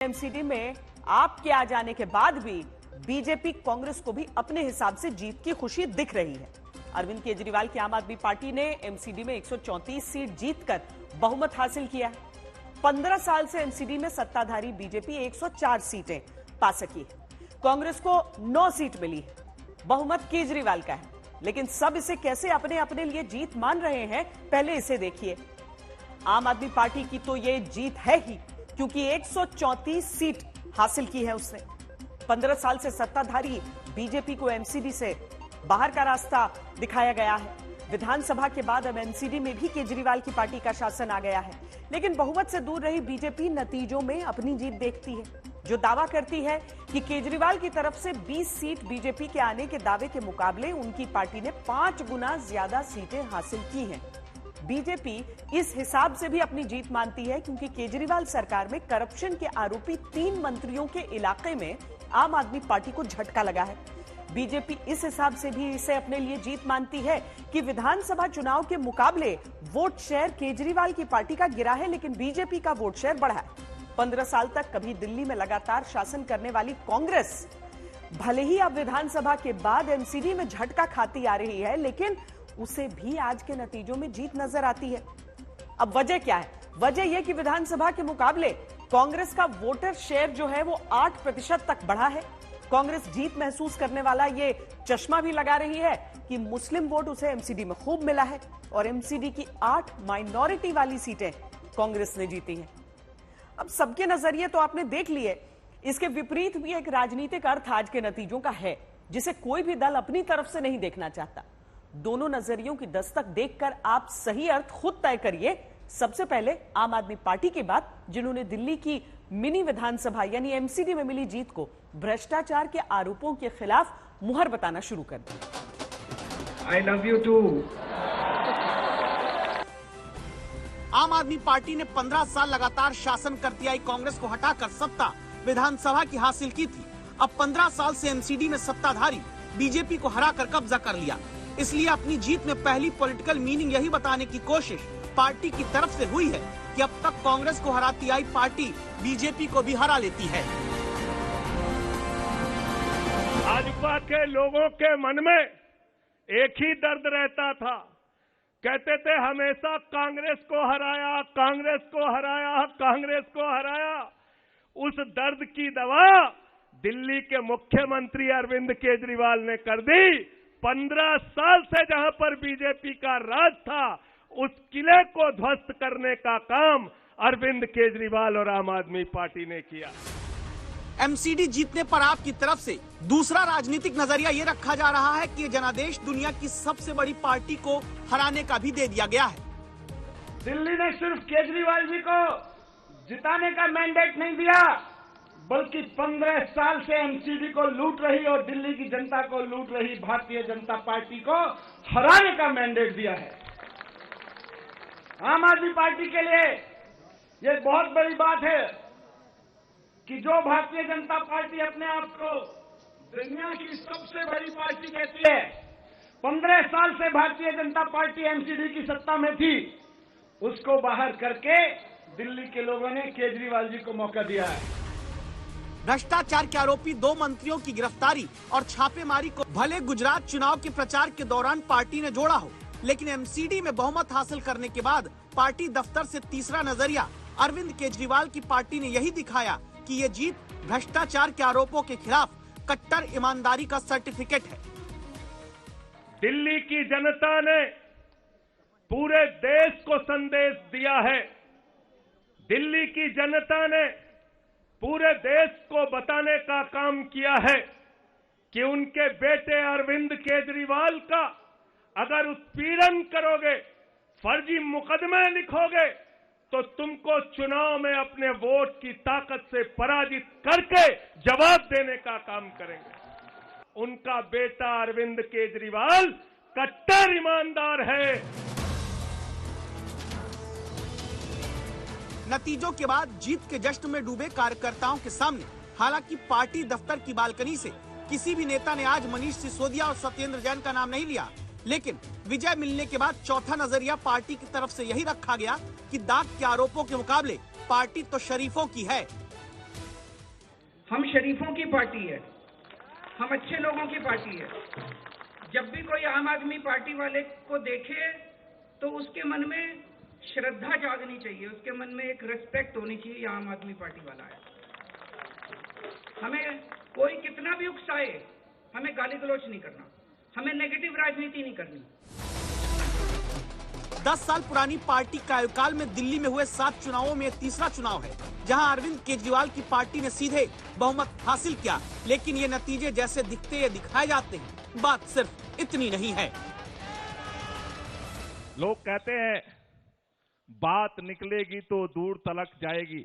MCD में आपके आ जाने के बाद भी बीजेपी कांग्रेस को भी अपने हिसाब से जीत की खुशी दिख रही है। अरविंद केजरीवाल की आम आदमी पार्टी ने एमसीडी में 134 सीट जीतकर बहुमत हासिल किया है। 15 साल से एमसीडी में सत्ताधारी बीजेपी 104 सीटें पा सकी है। कांग्रेस को 9 सीट मिली है। बहुमत केजरीवाल का है, लेकिन सब इसे कैसे अपने अपने लिए जीत मान रहे हैं, पहले इसे देखिए। आम आदमी पार्टी की तो ये जीत है ही, क्योंकि 134 सीट हासिल की है उसने। 15 साल से सत्ताधारी बीजेपी को एमसीडी से बाहर का रास्ता दिखाया गया है। विधानसभा के बाद अब एमसीडी में भी केजरीवाल की पार्टी का शासन आ गया है, लेकिन बहुमत से दूर रही बीजेपी नतीजों में अपनी जीत देखती है, जो दावा करती है कि केजरीवाल की तरफ से 20 सीट बीजेपी के आने के दावे के मुकाबले उनकी पार्टी ने 5 गुना ज्यादा सीटें हासिल की हैं। बीजेपी इस हिसाब से भी अपनी जीत मानती है, क्योंकि केजरीवाल सरकार में करप्शन के आरोपी 3 मंत्रियों के इलाके में आम आदमी पार्टी को झटका लगा है। बीजेपी इस हिसाब से भी इसे अपने लिए जीत मानती है कि विधानसभा चुनाव के मुकाबले वोट शेयर केजरीवाल की पार्टी का गिरा है, लेकिन बीजेपी का वोट शेयर बढ़ा है। 15 साल तक कभी दिल्ली में लगातार शासन करने वाली कांग्रेस भले ही अब विधानसभा के बाद एमसीडी में झटका खाती आ रही है, लेकिन उसे भी आज के नतीजों में जीत नजर आती है। अब वजह क्या है? वजह यह कि विधानसभा के मुकाबले कांग्रेस का वोटर शेयर जो है वो 8% तक बढ़ा है। कांग्रेस जीत महसूस करने वाला ये चश्मा भी लगा रही है कि मुस्लिम वोट उसे एमसीडी में खूब मिला है, और एमसीडी की 8 माइनॉरिटी वाली सीटें कांग्रेस ने जीती हैं। अब सबके नजरिए तो आपने देख लिए, इसके विपरीत भी एक राजनीतिक अर्थ आज के नतीजों का है, जिसे कोई भी दल अपनी तरफ से नहीं देखना चाहता। दोनों नजरियों की दस्तक देखकर आप सही अर्थ खुद तय करिए। सबसे पहले आम आदमी पार्टी की बात, जिन्होंने दिल्ली की मिनी विधानसभा यानी एमसीडी में मिली जीत को भ्रष्टाचार के आरोपों के खिलाफ मुहर बताना शुरू कर दी। I love you too. आम आदमी पार्टी ने 15 साल लगातार शासन करती आई कांग्रेस को हटाकर सत्ता विधानसभा की हासिल की थी। अब 15 साल से एमसीडी में सत्ताधारी बीजेपी को हराकर कब्जा कर लिया। इसलिए अपनी जीत में पहली पॉलिटिकल मीनिंग यही बताने की कोशिश पार्टी की तरफ से हुई है कि अब तक कांग्रेस को हराती आई पार्टी बीजेपी को भी हरा लेती है। भाजपा के लोगों के मन में एक ही दर्द रहता था। कहते थे हमेशा कांग्रेस को हराया, कांग्रेस को हराया, कांग्रेस को हराया। उस दर्द की दवा दिल्ली के मुख्यमंत्री अरविंद केजरीवाल ने कर दी। 15 साल से जहां पर बीजेपी का राज था, उस किले को ध्वस्त करने का काम अरविंद केजरीवाल और आम आदमी पार्टी ने किया। एमसीडी जीतने पर आपकी तरफ से दूसरा राजनीतिक नजरिया ये रखा जा रहा है कि ये जनादेश दुनिया की सबसे बड़ी पार्टी को हराने का भी दे दिया गया है। दिल्ली ने सिर्फ केजरीवाल जी को जिताने का मैंडेट नहीं दिया, बल्कि 15 साल से एमसीडी को लूट रही और दिल्ली की जनता को लूट रही भारतीय जनता पार्टी को हराने का मैंडेट दिया है। आम आदमी पार्टी के लिए यह बहुत बड़ी बात है कि जो भारतीय जनता पार्टी अपने आप को दुनिया की सबसे बड़ी पार्टी कहती है, 15 साल से भारतीय जनता पार्टी एमसीडी की सत्ता में थी, उसको बाहर करके दिल्ली के लोगों ने केजरीवाल जी को मौका दिया है। भ्रष्टाचार के आरोपी 2 मंत्रियों की गिरफ्तारी और छापेमारी को भले गुजरात चुनाव के प्रचार के दौरान पार्टी ने जोड़ा हो, लेकिन एमसीडी में बहुमत हासिल करने के बाद पार्टी दफ्तर से तीसरा नजरिया अरविंद केजरीवाल की पार्टी ने यही दिखाया कि ये जीत भ्रष्टाचार के आरोपों के खिलाफ कट्टर ईमानदारी का सर्टिफिकेट है। दिल्ली की जनता ने पूरे देश को संदेश दिया है। दिल्ली की जनता ने पूरे देश को बताने का काम किया है कि उनके बेटे अरविंद केजरीवाल का अगर उत्पीड़न करोगे, फर्जी मुकदमे लिखोगे, तो तुमको चुनाव में अपने वोट की ताकत से पराजित करके जवाब देने का काम करेंगे। उनका बेटा अरविंद केजरीवाल कट्टर ईमानदार है। नतीजों के बाद जीत के जश्न में डूबे कार्यकर्ताओं के सामने हालांकि पार्टी दफ्तर की बालकनी से किसी भी नेता ने आज मनीष सिसोदिया और सत्येंद्र जैन का नाम नहीं लिया, लेकिन विजय मिलने के बाद चौथा नजरिया पार्टी की तरफ से यही रखा गया कि दाग के आरोपों के मुकाबले पार्टी तो शरीफों की है। हम शरीफों की पार्टी है, हम अच्छे लोगों की पार्टी है। जब भी कोई आम आदमी पार्टी वाले को देखे तो उसके मन में श्रद्धा जागनी चाहिए, उसके मन में एक रिस्पेक्ट होनी चाहिए, आम आदमी पार्टी वाला है। हमें कोई कितना भी उकसाए, हमें गाली गलौज नहीं करना, हमें नेगेटिव राजनीति नहीं करनी। 10 साल पुरानी पार्टी कार्यकाल में दिल्ली में हुए 7 चुनावों में तीसरा चुनाव है जहां अरविंद केजरीवाल की पार्टी ने सीधे बहुमत हासिल किया, लेकिन ये नतीजे जैसे दिखते या दिखाए जाते हैं, बात सिर्फ इतनी नहीं है। लोग कहते हैं बात निकलेगी तो दूर तलक जाएगी।